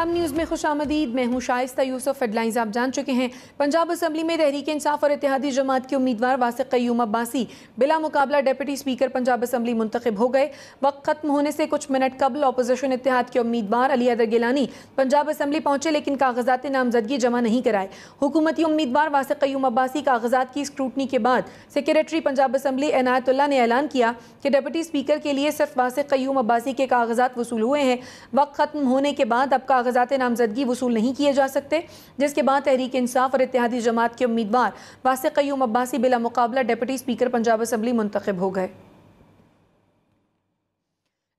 हम न्यूज़ में खुशामदीद। मैं हूँ शाइस्ता यूसुफ। हेडलाइंस आप जान चुके हैं। पंजाब असम्बली में तहरीक इंसाफ और इत्तेहादी जमात के उम्मीदवार वासिक क़य्यूम अब्बासी बिला मुकाबला डिप्टी स्पीकर पंजाब असम्बली मुंतखब हो गए। वक्त खत्म होने से कुछ मिनट कबल अपोजिशन इत्तेहाद के उम्मीदवार अली हैदर गिलानी पंजाब असम्बली पहुंचे, लेकिन कागजात नामजदगी जमा नहीं कराए। हुकूमती उम्मीदवार वासिक क़य्यूम अब्बासी कागजात की स्क्रूटनी के बाद सेक्रेटरी पंजाब असम्बली इनायतुल्लाह ने ऐलान किया कि डिप्टी स्पीकर के लिए सिर्फ वासिक क़य्यूम अब्बासी के कागजात वसूल हुए हैं। वक्त खत्म होने के बाद अब कागजात नामजदगी वसूल नहीं किए जा सकते, जिसके बाद तहरीक इंसाफ और इत्तेहादी जमात के उम्मीदवार वासिक क़य्यूम अब्बासी बिला मुकाबला डिप्टी स्पीकर पंजाब असम्बली मुंतखब हो गए।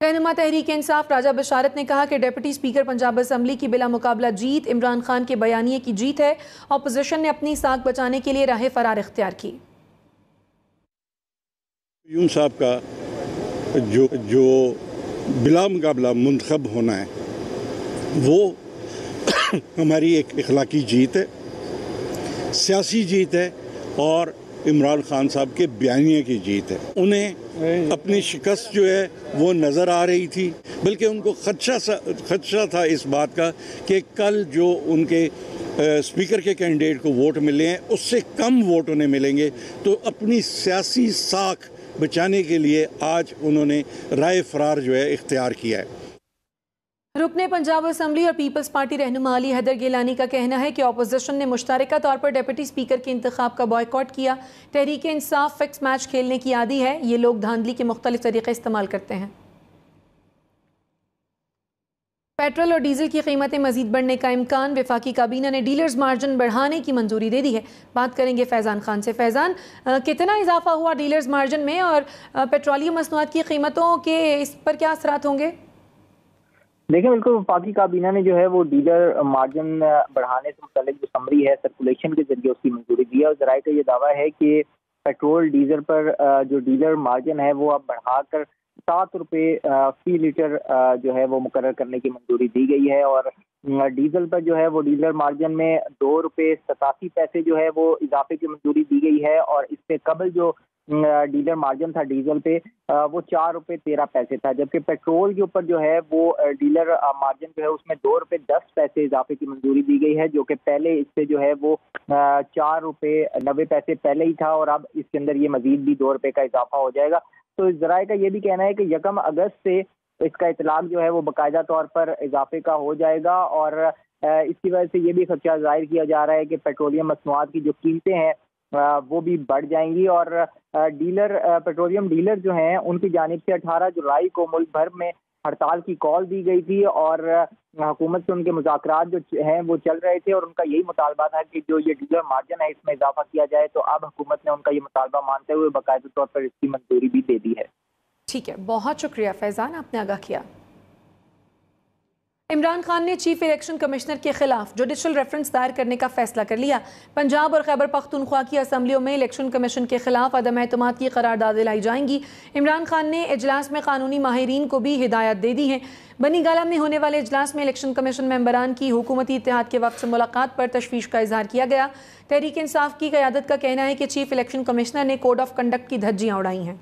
रहनुमा तहरीक इंसाफ राजा बशारत ने कहा कि डिप्टी स्पीकर पंजाब असम्बली की बिला मुकाबला जीत इमरान खान के बयानिए की जीत है। अपोजिशन ने अपनी साख बचाने के लिए राह फरार इख्तियार की। क़य्यूम साहब का जो बिला मुकाबला मुंतखब होना है वो हमारी एक इखलाकी जीत है, सियासी जीत है और इमरान खान साहब के बयानिए की जीत है। उन्हें अपनी शिकस्त जो है वो नज़र आ रही थी, बल्कि उनको खदशा था इस बात का कि कल जो उनके स्पीकर के कैंडिडेट को वोट मिले हैं उससे कम वोट उन्हें मिलेंगे, तो अपनी सियासी साख बचाने के लिए आज उन्होंने राय फरार जो है इख्तियार किया है। रुकने पंजाब असम्बली और पीपल्स पार्टी रहनुमा अली हैदर गिलानी का कहना है कि अपोजिशन ने मुश्तरका तौर पर डिप्टी स्पीकर के इंतखाब का बॉयकॉट किया। तहरीक इंसाफ फिक्स मैच खेलने की आदी है, ये लोग धांधली के मुख्तलिफ तरीके इस्तेमाल करते हैं। पेट्रोल और डीजल की कीमतें मजीद बढ़ने का इम्कान। वफाकी काबीना ने डीलर्स मार्जिन बढ़ाने की मंजूरी दे दी है। बात करेंगे फैज़ान खान से। फैज़ान, कितना इजाफा हुआ डीलर्स मार्जिन में और पेट्रोलियम मसनूआत की कीमतों के इस पर क्या असरात होंगे? देखिए, बिल्कुल वफाकी काबीना ने जो है वो डीलर मार्जिन बढ़ाने से मुतालिक जो समरी है सर्कुलेशन के जरिए उसकी मंजूरी दी है और ज़राए का ये दावा है कि पेट्रोल डीजल पर जो डीलर मार्जिन है वो अब बढ़ाकर 7 रुपये फी लीटर जो है वो मुकर्रर करने की मंजूरी दी गई है। और डीजल पर जो है वो डीलर मार्जिन में 2 रुपये 87 पैसे जो है वो इजाफे की मंजूरी दी गई है। और इससे कबल जो डीलर मार्जिन था डीजल पे वो 4 रुपये 13 पैसे था, जबकि पेट्रोल के ऊपर जो है वो डीलर मार्जिन जो है उसमें 2 रुपये 10 पैसे इजाफे की मंजूरी दी गई है, जो कि पहले इससे जो है वो 4 रुपये 90 पैसे पहले ही था और अब इसके अंदर ये मजीद भी 2 रुपये का इजाफा हो जाएगा। तो इस ज़राए का ये भी कहना है कि 1 अगस्त से इसका इतलाक जो है वो बाकायदा तौर पर इजाफे का हो जाएगा और इसकी वजह से ये भी खदशा जाहिर किया जा रहा है कि पेट्रोलियम मसनूआत की जो कीमतें हैं वो भी बढ़ जाएंगी। और पेट्रोलियम डीलर जो हैं उनकी जानिब से 18 जुलाई को मुल्क भर में हड़ताल की कॉल दी गई थी और हुकूमत से उनके मुज़ाकरात जो हैं वो चल रहे थे और उनका यही मुतालबा था कि जो ये डीलर मार्जिन है इसमें इजाफा किया जाए। तो अब हुकूमत ने उनका ये मुतालबा मानते हुए बाकायदा तौर पर इसकी मंजूरी भी दे दी है। ठीक है, बहुत शुक्रिया फैज़ान, आपने आगाह किया। इमरान खान ने चीफ इलेक्शन कमिश्नर के खिलाफ जुडिशल रेफरेंस दायर करने का फैसला कर लिया। पंजाब और खैबर पख्तूनख्वा की असम्बलियों में इलेक्शन कमीशन के खिलाफ अदम एतमाद की करारदादें लाई जाएंगी। इमरान खान ने इजलास में कानूनी माहिरीन को भी हिदायत दे दी है। बनी गाला में होने वाले इजलास में इलेक्शन कमीशन मेंबरान की हुकूमती इत्तेहाद के वक्त से मुलाकात पर तशवीश का इजहार किया गया। तहरीक इंसाफ की क़यादत का कहना है कि चीफ इलेक्शन कमिश्नर ने कोड ऑफ कंडक्ट की धज्जियाँ उड़ाई हैं।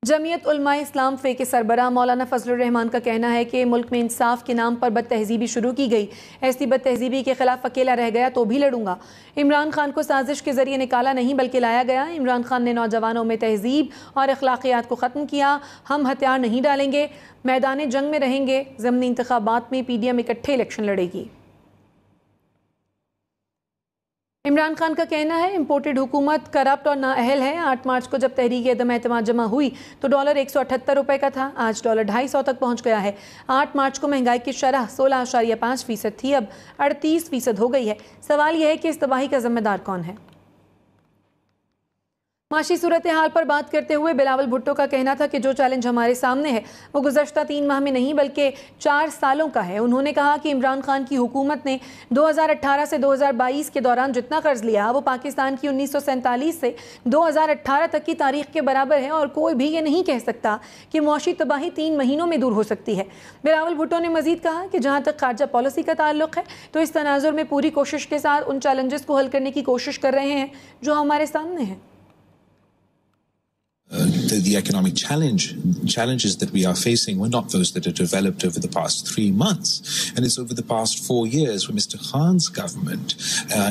जमीयत उलमाए इस्लाम फ़े के सरबराह मौलाना फजलुर रहमान का कहना है कि मुल्क में इंसाफ के नाम पर बदतहजीबी शुरू की गई। ऐसी बदतहजीबी के खिलाफ अकेला रह गया तो भी लड़ूंगा। इमरान खान को साजिश के जरिए निकाला नहीं बल्कि लाया गया। इमरान खान ने नौजवानों में तहजीब और अखलाकियात को ख़त्म किया। हम हथियार नहीं डालेंगे, मैदान जंग में रहेंगे। ज़मनी इंतखाबात में PDM इकट्ठे इलेक्शन लड़ेगी। इमरान खान का कहना है इम्पोर्टेड हुकूमत करप्ट और नाअहल है। 8 मार्च को जब तहरीक अदम एतमाद जमा हुई तो डॉलर 178 रुपये का था, आज डॉलर 250 तक पहुंच गया है। 8 मार्च को महंगाई की शरह 16.5% थी, अब 38% हो गई है। सवाल यह है कि इस तबाही का जिम्मेदार कौन है। माशी सूरत हाल पर बात करते हुए बिलावल भुट्टो का कहना था कि जो चैलेंज हमारे सामने है वो गुज़श्ता 3 माह में नहीं बल्कि 4 सालों का है। उन्होंने कहा कि इमरान खान की हुकूमत ने 2018 से 2022 के दौरान जितना कर्ज लिया वो पाकिस्तान की 1947 से 2018 तक की तारीख के बराबर है और कोई भी ये नहीं कह सकता कि मुआशी तबाही 3 महीनों में दूर हो सकती है। बिलावल भुट्टो ने मजीद कहा कि जहाँ तक खारजा पॉलिसी का ताल्लुक है तो इस तनाजुर में पूरी कोशिश के साथ उन चैलेंजेस को हल करने की कोशिश कर रहे हैं जो हमारे सामने हैं। the economic challenges that we are facing were not those that are developed over the past 3 months. And it's over the past 4 years where Mr. Khan's government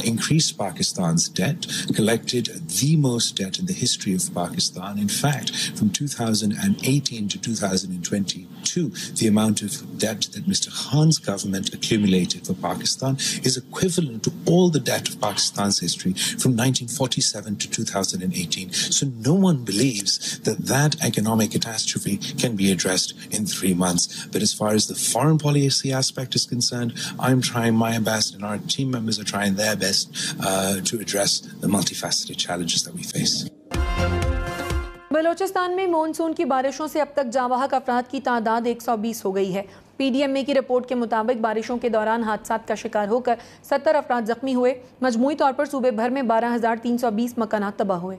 increased Pakistan's debt, collected the most debt in the history of Pakistan. In fact, from 2018 to 2022, the amount of debt that Mr. Khan's government accumulated for Pakistan is equivalent to all the debt of Pakistan's history from 1947 to 2018. So no one believes that that economic catastrophe can be addressed in 3 months. But as far as the foreign policy aspect is concerned, I'm trying my best and our team members are trying their best to address the multifaceted challenges that we face. Balochistan में monsoon की बारिशों से अब तक जांबाहक अफराद की तादाद 120 हो गई है। PDMA की रिपोर्ट के मुताबिक बारिशों के दौरान हादसात का शिकार होकर 70 अफराद जख्मी हुए। मजमूई तौर पर सूबे भर में 12,320 मकानात तबाह हुए।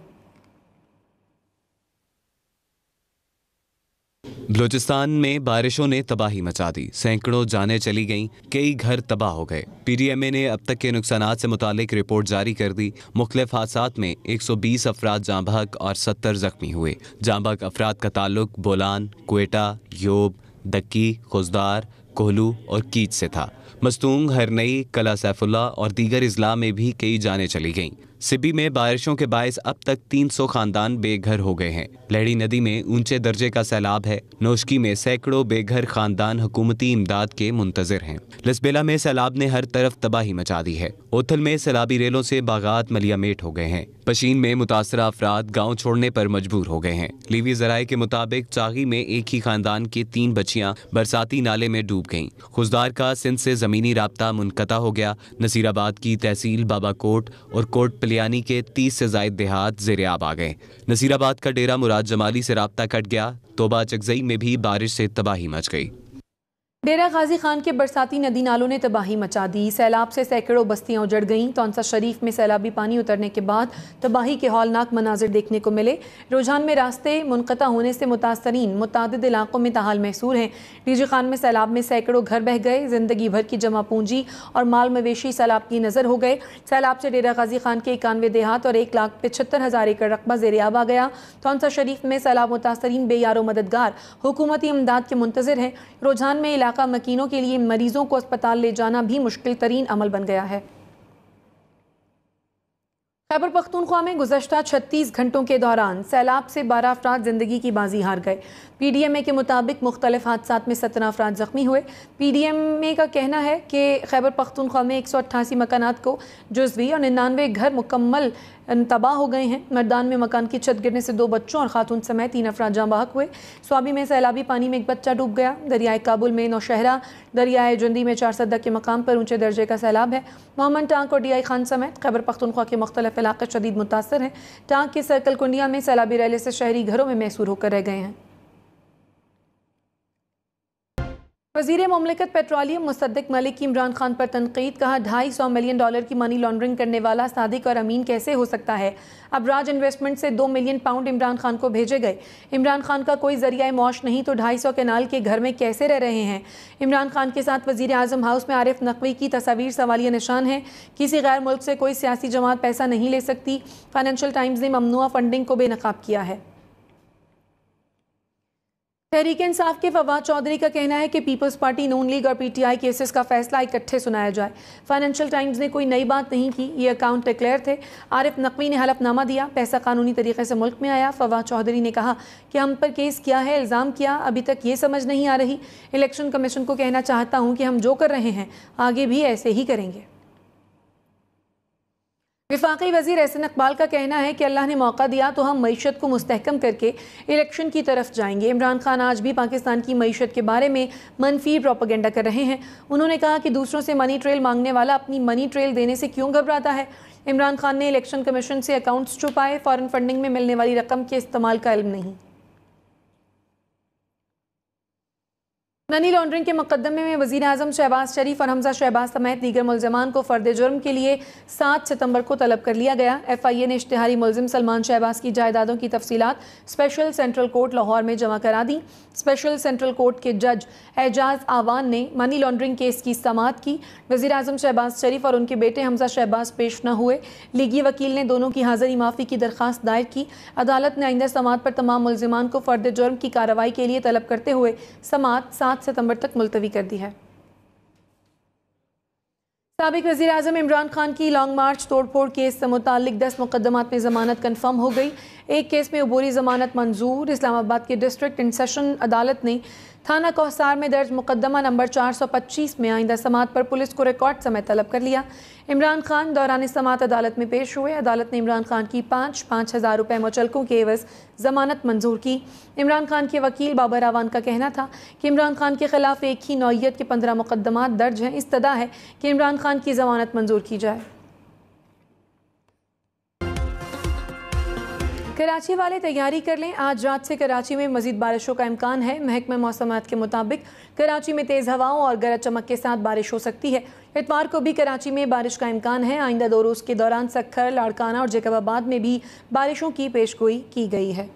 बलूचिस्तान में बारिशों ने तबाही मचा दी, सैकड़ों जानें चली गईं, कई घर तबाह हो गए। PDMA ने अब तक के नुकसानात से मुतालिक रिपोर्ट जारी कर दी। मुख्तलिफ हादसात में 120 अफराद जाँ बहक और 70 जख्मी हुए। जाँ बहक अफराद का ताल्लुक बोलान, क्वेटा, योब, दक्की, खुजदार, कोहलू और कीच से था। मस्तूंग, हरनई, कला सैफुल्ला और दीगर इजला में भी कई जानें चली गईं। सिबी में बारिशों के बायस अब तक 300 खानदान बेघर हो गए हैं। लहड़ी नदी में ऊंचे दर्जे का सैलाब है। नोशकी में सैकड़ों बेघर खानदान हुकूमती इमदाद के मुंतजर हैं। लसबेला में सैलाब ने हर तरफ तबाही मचा दी है। ओथल में सैलाबी रेलों से बागात मलियामेट हो गए हैं। पशीन में मुतासरा अफराद गाँव छोड़ने पर मजबूर हो गए हैं। लीवी ज़राए के मुताबिक चागी में एक ही खानदान की 3 बच्चियां बरसाती नाले में डूब गईं। खुजदार का सिंध से ज़मीनी राब्ता मुनक़ता हो गया। नसीराबाद की तहसील बाबाकोट और कोट पलियानी के 30 से ज़ायद देहात ज़ेर-ए-आब आ गए। नसीराबाद का डेरा मुराद जमाली से राब्ता कट गया। तोबा चकजई में भी बारिश से तबाही मच गई। डेरा गाजी खान के बरसाती नदी नालों ने तबाही मचा दी। सैलाब से सैकड़ों बस्तियां उजड़ गईं। तौंसा शरीफ में सैलाबी पानी उतरने के बाद तबाही के हौलनाक मनाजिर देखने को मिले। रुझान में रास्ते मुनक़ता होने से मुतासरीन मुतादिद इलाकों में ताहाल महसूर हैं। डीजी खान में सैलाब में सैकड़ों घर बह गए। जिंदगी भर की जमा पूंजी और माल मवेशी सैलाब की नज़र हो गए। सैलाब से डेरा गाजी खान के 91 देहात और 1,75,000 एकड़ रकबा ज़ेर-ए-आब आ गया। तौंसा शरीफ में सैलाब मुतासरीन बेयारो मददगार हुकूमती इमदाद के मुंतज़िर हैं। रुझान में इलाका मकीनों के लिए मरीजों को अस्पताल ले जाना भी मुश्किल तरीन अमल बन गया है। खैबर पख्तूनख्वा में गुज़श्ता 36 घंटों के दौरान सैलाब से 12 अफराद ज़िंदगी की बाजी हार गए। PDMA के मुताबिक मुख्तलिफ हादसात में 17 अफराद ज़ख्मी हुए। PDMA का कहना है कि खैबर पख्तूनख्वा में 188 मकानात को जुज़वी और 99 घर मुकम्मल तबाह हो गए हैं। मर्दान में मकान की छत गिरने से 2 बच्चों और खातून समेत 3 अफराद जाँ बहक हुए। स्वाबी में सैलाबी पानी में एक बच्चा डूब गया। दरियाए काबुल में नौशहरा, दरियाए जुंदी में 4 सद्दा के मकाम पर ऊंचे दर्जे का सैलाब है। मोहम्मद टांक और DI खान समेत खैबर पख्तूनख्वा के मुख्तलिफ इलाके शदीद मुतासर हैं। टांक के सर्कल कुंडिया में सैलाबी रैले से शहरी घरों में मैसूर होकर रह गए हैं। वज़ीर मुमलिकत पेट्रोलियम मुसद्दिक मलिक की इमरान खान पर तनकीद। कहा, $250 मिलियन की मनी लॉन्ड्रिंग करने वाला सादिक और अमीन कैसे हो सकता है। अबराज इन्वेस्टमेंट से 2 मिलियन पाउंड इमरान खान को भेजे गए। इमरान खान का कोई जरिया मौश नहीं तो 250 केनाल के घर में कैसे रह रहे हैं। इमरान खान के साथ वज़ीर आज़म हाउस में आरिफ नकवी की तस्वीर सवालिया निशान है। किसी गैर मुल्क से कोई सियासी जमात पैसा नहीं ले सकती। फाइनेंशियल टाइम्स ने ममनुआ फंडिंग को बेनकाब किया है। तहरीक इंसाफ के फवाद चौधरी का कहना है कि पीपल्स पार्टी, नून लीग और PTI केसेस का फैसला इकट्ठे सुनाया जाए। फाइनेंशियल टाइम्स ने कोई नई बात नहीं की, ये अकाउंट डिक्लेयर थे। आरिफ नकवी ने हलफनामा दिया, पैसा कानूनी तरीके से मुल्क में आया। फवाद चौधरी ने कहा कि हम पर केस किया है, इल्ज़ाम किया, अभी तक ये समझ नहीं आ रही। इलेक्शन कमीशन को कहना चाहता हूँ कि हम जो कर रहे हैं आगे भी ऐसे ही करेंगे। वफाकी वज़ीर एहसन इकबाल का कहना है कि अल्लाह ने मौका दिया तो हम मईशत को मुस्तहकम करके इलेक्शन की तरफ जाएंगे। इमरान खान आज भी पाकिस्तान की मईशत के बारे में मनफी प्रोपेगेंडा कर रहे हैं। उन्होंने कहा कि दूसरों से मनी ट्रेल मांगने वाला अपनी मनी ट्रेल देने से क्यों घबराता है। इमरान खान ने इलेक्शन कमीशन से अकाउंट्स छुपाए, फॉरेन फंडिंग में मिलने वाली रकम के इस्तेमाल का इल्म नहीं। मनी लॉन्ड्रिंग के मुकदमे में वज़ीर आज़म शहबाज शरीफ और हमजा शहबाज समेत दीगर मुल्ज़िमान को फ़र्द जुर्म के लिए 7 सितंबर को तलब कर लिया गया। FIA ने इश्तिहारी मुल्ज़िम सलमान शहबाज की जायदादों की तफसीलात स्पेशल सेंट्रल कोर्ट लाहौर में जमा करा दी। स्पेशल सेंट्रल कोर्ट के जज एजाज आवान ने मनी लॉन्ड्रिंग केस की समाअत की। वज़ीर आज़म शहबाज शरीफ और उनके बेटे हमजा शहबाज पेश न हुए। लीगी वकील ने दोनों की हाज़िरी माफ़ी की दरख्वास्त दायर की। अदालत ने आइंदा समाअत पर तमाम मुल्ज़िमान को फ़र्द जुर्म की कार्रवाई के लिए तलब करते हुए समाअत 7 सितंबर तक मुलतवी कर दी है। साबिक वज़ीर आज़म इमरान खान की लॉन्ग मार्च तोड़फोड़ केस से मुताल्लिक 10 मुकदमात में ज़मानत कन्फर्म हो गई। एक केस में अबूरी ज़मानत मंजूर। इस्लामाबाद की डिस्ट्रिक्ट इन सेशन अदालत ने थाना कौसार में दर्ज मुकदमा नंबर 425 में आइंदा समाअत पर पुलिस को रिकॉर्ड समेत तलब कर लिया। इमरान खान दौरान समाअत अदालत में पेश हुए। अदालत ने इमरान खान की 5,000 रुपये मुचलकों के एवज़ ज़मानत मंजूर की। इमरान खान के वकील बाबर आवान का कहना था कि इमरान खान के खिलाफ एक ही नौइयत के 15 मुकदमात दर्ज हैं। इस्तदा है कि इमरान खान की ज़मानत मंजूर की जाए। कराची वाले तैयारी कर लें, आज रात से कराची में मज़ीद बारिशों का इम्कान है। महकमा मौसमात के मुताबिक कराची में तेज़ हवाओं और गरज चमक के साथ बारिश हो सकती है। इतवार को भी कराची में बारिश का इम्कान है। आइंदा 2 रोज़ के दौरान सक्खर, लाड़काना और जैकबाबाद में भी बारिशों की पेशगोई की गई है।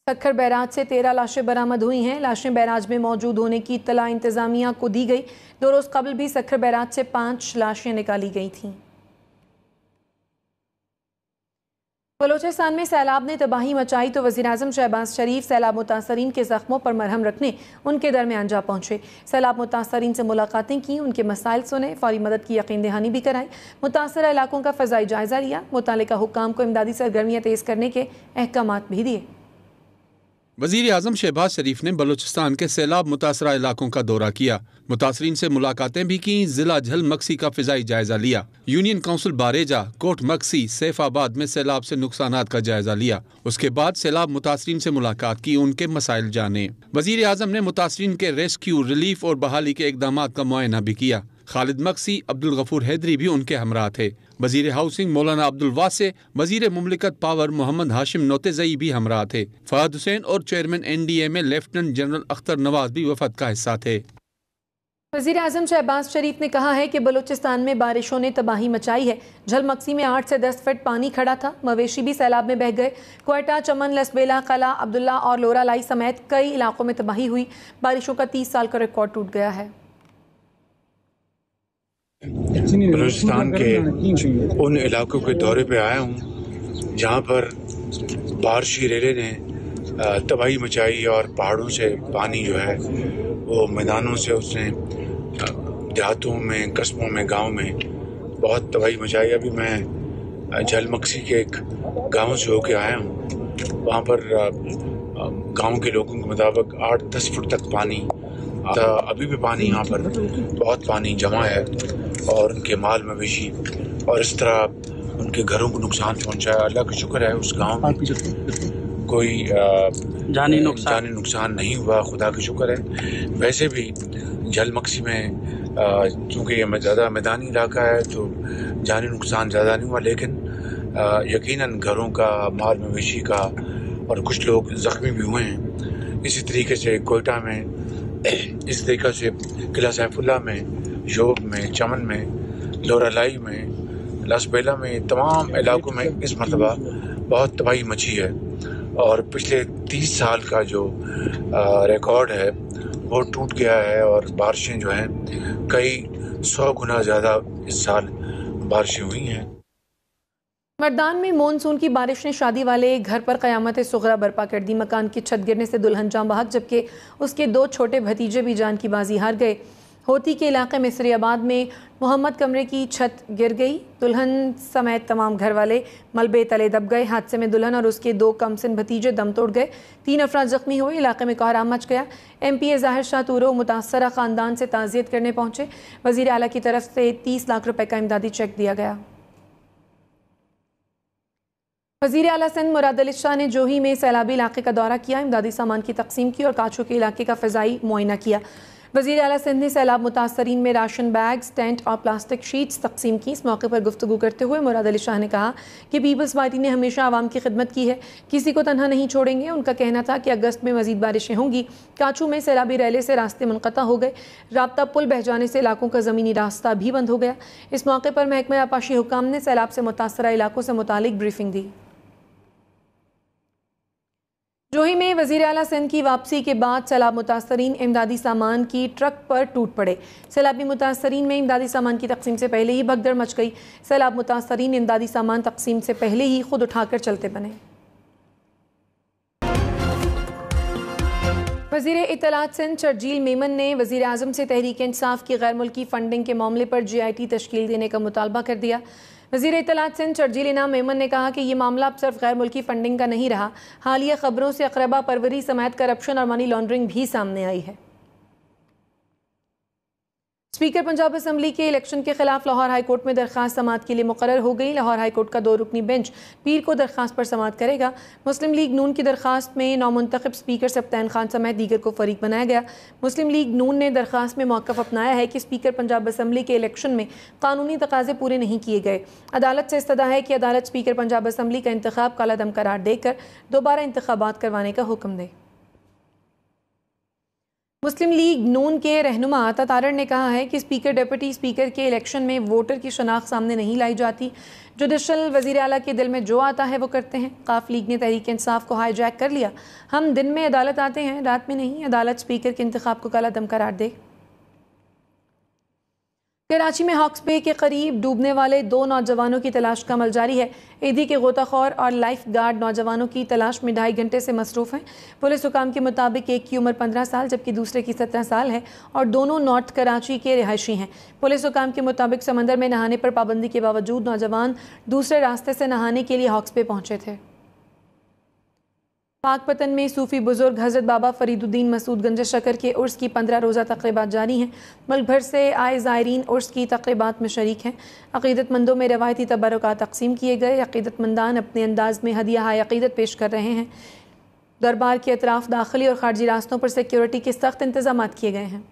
सक्खर बैराज से 13 लाशें बरामद हुई हैं। लाशें बैराज में मौजूद होने की इत्तला इंतज़ामिया को दी गई। 2 रोज़ कबल भी सक्खर बैराज से 5 लाशें निकाली गई थीं। बलोचिस्तान में सैलाब ने तबाही मचाई तो वज़ीर आज़म शहबाज शरीफ सैलाब मुतासरीन के ज़ख्मों पर मरहम रखने उनके दरमियान जा पहुँचे। सैलाब मुतासरीन से मुलाकातें की, उनके मसाइल सुने, फौरी मदद की यकीन दहानी भी कराई। मुतासरा इलाकों का फ़ज़ाई जायज़ा लिया। मुतालिका हुक्काम को इमदादी सरगर्मियाँ तेज़ करने के अहकामात भी दिए। वज़ीर आज़म शहबाज शरीफ ने बलूचिस्तान के सैलाब मुतासरा इलाकों का दौरा किया। मुतासरीन से मुलाकातें भी की। जिला झल मक्सी का फ़िज़ाई जायजा लिया। यूनियन काउंसिल बारेजा, कोट मक्सी, सैफाबाद में सैलाब से नुकसानात का जायजा लिया। उसके बाद सैलाब मुतासरीन से मुलाकात की, उनके मसाइल जाने। वज़ीर आज़म ने मुतासरीन के रेस्क्यू, रिलीफ और बहाली के इक़दामात का मुआयना भी किया। खालिद मक्सी, अब्दुल गफूर हैदरी भी उनके हमरा थे। वज़ीर हाउसिंग मौलाना अब्दुल वासे, वज़ीर मुमलिकत पावर मोहम्मद हाशिम नोतेज़ई भी हमरा थे। फहद हुसैन और चेयरमैन NDA में लेफ्टिनेंट जनरल अख्तर नवाज भी वफद का हिस्सा थे। वज़ीर आज़म शहबाज शरीफ ने कहा है कि बलूचिस्तान में बारिशों ने तबाही मचाई है। झलमक्सी में 8 से 10 फीट पानी खड़ा था। मवेशी भी सैलाब में बह गए। क्वेटा, चमन, लसबेला, कला, अब्दुल्ला और लोरालाई समेत कई इलाकों में तबाही हुई। बारिशों का 30 साल का रिकॉर्ड टूट गया है। बलूचिस्तान के उन इलाकों के दौरे पे आया हूँ जहाँ पर बारिशी रेले ने तबाही मचाई और पहाड़ों से पानी जो है वो मैदानों से उसने देहातों में, कस्बों में, गांव में बहुत तबाही मचाई। अभी मैं झलमक्सी के एक गांव से होके आया हूँ। वहाँ पर गांव के लोगों के मुताबिक 8-10 फुट तक पानी था। अभी भी पानी यहाँ पर बहुत पानी जमा है और उनके माल मवेशी और इस तरह उनके घरों को नुकसान पहुँचा है। अल्लाह का शुक्र है उस गांव में कोई जानी नुकसान नहीं हुआ, खुदा का शुक्र है। वैसे भी झलमक्सी में चूँकि ये ज़्यादा मैदानी इलाका है तो जानी नुकसान ज़्यादा नहीं हुआ, लेकिन यकीनन घरों का, माल मवेशी का और कुछ लोग ज़ख्मी भी हुए हैं। इसी तरीके से कोयटा में, इस तरीके से किला सैफुल्ला में, शोब में, चमन में, लोरालाई में, लसबेला में, तमाम इलाकों में इस मरतबा बहुत तबाही मची है और पिछले 30 साल का जो रिकॉर्ड है वो टूट गया है और बारिशें जो हैं कई 100 गुना ज़्यादा इस साल बारिशें हुई हैं। मर्दान में मानसून की बारिश ने शादी वाले घर पर क़यामत सुग़रा बर्पा कर दी। मकान की छत गिरने से दुल्हन जान बहक, जबकि उसके 2 छोटे भतीजे भी जान की बाजी हार गए। होती के इलाके मिस्रियाबाद में मोहम्मद कमरे की छत गिर गई। दुल्हन समेत तमाम घर वाले मलबे तले दब गए। हादसे में दुल्हन और उसके 2 कमसिन भतीजे दम तोड़ गए। 3 अफराद जख्मी हुए। इलाके में कोहराम मच गया। MPA ज़ाहिर शाह तूरो मुतासरा ख़ानदान से ताज़ियत करने पहुँचे। वज़ीर आला की तरफ से 30 लाख रुपए का इमदादी चेक दिया गया। वज़ीर आला सिंध मुराद अली शाह ने जोही में सैलाबी इलाके का दौरा किया। इमदादी सामान की तकसीम की और काछू के इलाके का फ़िज़ाई मुआयना किया। वज़ीर आला सिंध ने सैलाब मुतासरीन में राशन बैग्स, टेंट और प्लास्टिक शीट्स तकसीम की। इस मौके पर गुफ्तगू करते हुए मुराद अली शाह ने कहा कि पीपल्स पार्टी ने हमेशा आवाम की खिदमत की है, किसी को तनहा नहीं छोड़ेंगे। उनका कहना था कि अगस्त में मजीद बारिशें होंगी। काचू में सैलाबी रैले से रास्ते मुनक़ता हो गए। राब्ता पुल बह जाने से इलाकों का ज़मीनी रास्ता भी बंद हो गया। इस मौके पर महकमा आपाशी हुकाम ने सैलाब से मुतासरा इलाकों से मुतालिक ब्रीफिंग दी। जोही में वज़ीर आला सिंध की वापसी के बाद सैलाब मुतासरीन इमदादी सामान की ट्रक पर टूट पड़े। सैलाबी मुतासरीन में इमदादी सामान की तकसीम से पहले ही भगदड़ मच गई। सैलाब मुतासरीन इमदादी सामान तकसीम से पहले ही खुद उठाकर चलते बने। वज़ीर इत्तलात सिंध शर्जील मेमन ने वज़ीर आज़म से तहरीक इंसाफ की गैर मुल्की फ़ंडिंग के मामले पर GIT तश्कील देने का मुतालबा कर दिया। वज़ीर इत्तलात सिंध शर्जील इनाम मेमन ने कहा कि ये मामला अब सिर्फ गैर मुल्की फ़ंडिंग का नहीं रहा, हालिया ख़बरों से अक़रबा परवरी समेत करप्शन और मनी लॉन्ड्रिंग भी सामने आई है। स्पीकर पंजाब असम्बली के इलेक्शन के खिलाफ लाहौर हाई कोर्ट में दरख्वास्त समाअत के लिए मुकर्रर हो गई। लाहौर हाई कोर्ट का 2 रुकनी बेंच पीर को दरख्वास्त पर समाअत करेगा। मुस्लिम लीग नून की दरख्वास्त में नौमुंतखब स्पीकर सब्तैन खान समेत दीगर को फरीक बनाया गया। मुस्लिम लीग नून ने दरख्वास्त में मौक़िफ़ अपनाया है कि स्पीकर पंजाब असम्बली के इलेक्शन में कानूनी तकाजे पूरे नहीं किए गए। अदालत से इस्तदा है कि अदालत स्पीकर पंजाब असम्बली का इंतखाब कालादम करार देकर दोबारा इंतखाबात करवाने का हुक्म दे। मुस्लिम लीग नून के रहनुमा आता तारड़ ने कहा है कि स्पीकर डिप्टी स्पीकर के इलेक्शन में वोटर की शनाख्त सामने नहीं लाई जाती। जुडिशल वज़ीर आला के दिल में जो आता है वो करते हैं। काफ लीग ने तहरीक इंसाफ को हाईजैक कर लिया। हम दिन में अदालत आते हैं, रात में नहीं। अदालत स्पीकर के इंतखाब को कालादम करार दे। कराची में हॉक्स बे के करीब डूबने वाले 2 नौजवानों की तलाश का अमल जारी है। ईदी के गोताखोर और लाइफ गार्ड नौजवानों की तलाश में 2.5 घंटे से मसरूफ़ हैं। पुलिस हुकाम के मुताबिक एक की उम्र 15 साल जबकि दूसरे की 17 साल है और दोनों नॉर्थ कराची के रिहायशी हैं। पुलिस हुकाम के मुताबिक समंदर में नहाने पर पाबंदी के बावजूद नौजवान दूसरे रास्ते से नहाने के लिए हॉक्स बे पहुँचे थे। पाकपतन में सूफ़ी बुज़ुर्ग हज़रत बाबा फ़रीदुद्दीन मसूद गंज शकर के उर्स की 15 रोज़ा तक़रीबात जारी हैं। मुल्क भर से आए ज़ायरीन उर्स की तक़रीबात में शरीक हैं। अक़ीदतमंदों में रवायती तबरुकात तक़सीम किए गए। अक़ीदतमंदान अपने अंदाज़ में हदिया हाय अक़ीदत पेश कर रहे हैं। दरबार के अतराफ़ दाखिली और ख़ारजी रास्तों पर सिक्योरिटी के सख्त इंतज़ामात किए गए हैं।